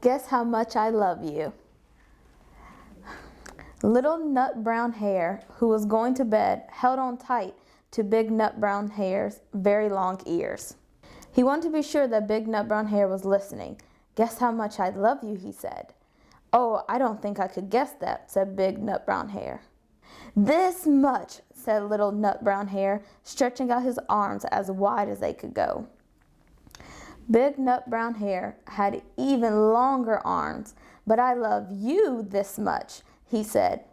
Guess how much I love you. Little Nut Brown Hare, who was going to bed, held on tight to Big Nut Brown Hare's very long ears. He wanted to be sure that Big Nut Brown Hare was listening. Guess how much I love you, he said. Oh, I don't think I could guess that, said Big Nut Brown Hare. This much, said Little Nut Brown Hare, stretching out his arms as wide as they could go. Big Nut Brown Hare had even longer arms. But I love you this much, he said.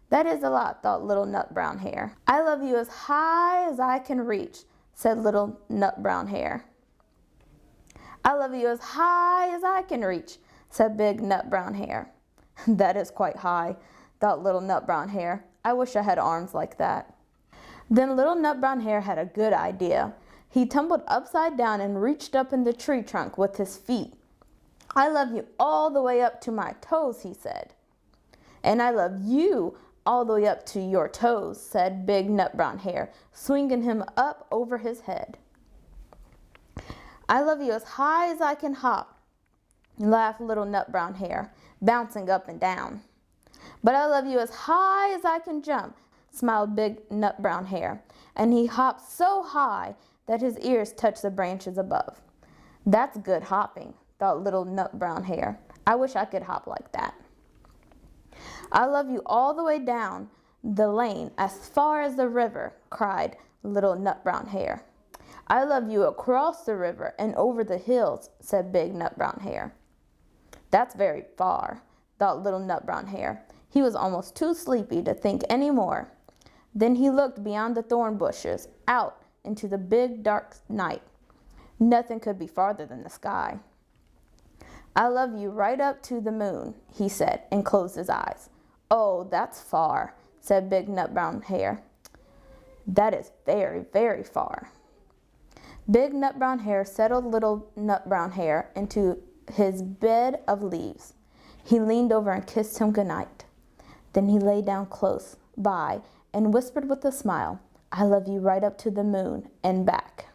That is a lot, thought Little Nut Brown Hare. I love you as high as I can reach, said Little Nut Brown Hare. I love you as high as I can reach, said Big Nut Brown Hare. That is quite high, thought Little Nut Brown Hare. I wish I had arms like that. Then Little Nut Brown Hare had a good idea. He tumbled upside down and reached up in the tree trunk with his feet. I love you all the way up to my toes, he said. And I love you all the way up to your toes, said Big Nut Brown Hare, swinging him up over his head. I love you as high as I can hop, laughed Little Nut Brown Hare, bouncing up and down. But I love you as high as I can jump, smiled Big Nut Brown Hare, and he hopped so high that his ears touched the branches above. That's good hopping, thought Little Nut Brown Hare. I wish I could hop like that. I love you all the way down the lane as far as the river, cried Little Nut Brown Hare. I love you across the river and over the hills, said Big Nut Brown Hare. That's very far, thought Little Nut Brown Hare. He was almost too sleepy to think any more. Then he looked beyond the thorn bushes, out into the big dark night. Nothing could be farther than the sky. I love you right up to the moon, he said, and closed his eyes. Oh, that's far, said Big Nut Brown Hare. That is very, very far. Big Nut Brown Hare settled Little Nut Brown Hare into his bed of leaves. He leaned over and kissed him goodnight. Then he lay down close by and whispered with a smile, I love you right up to the moon and back.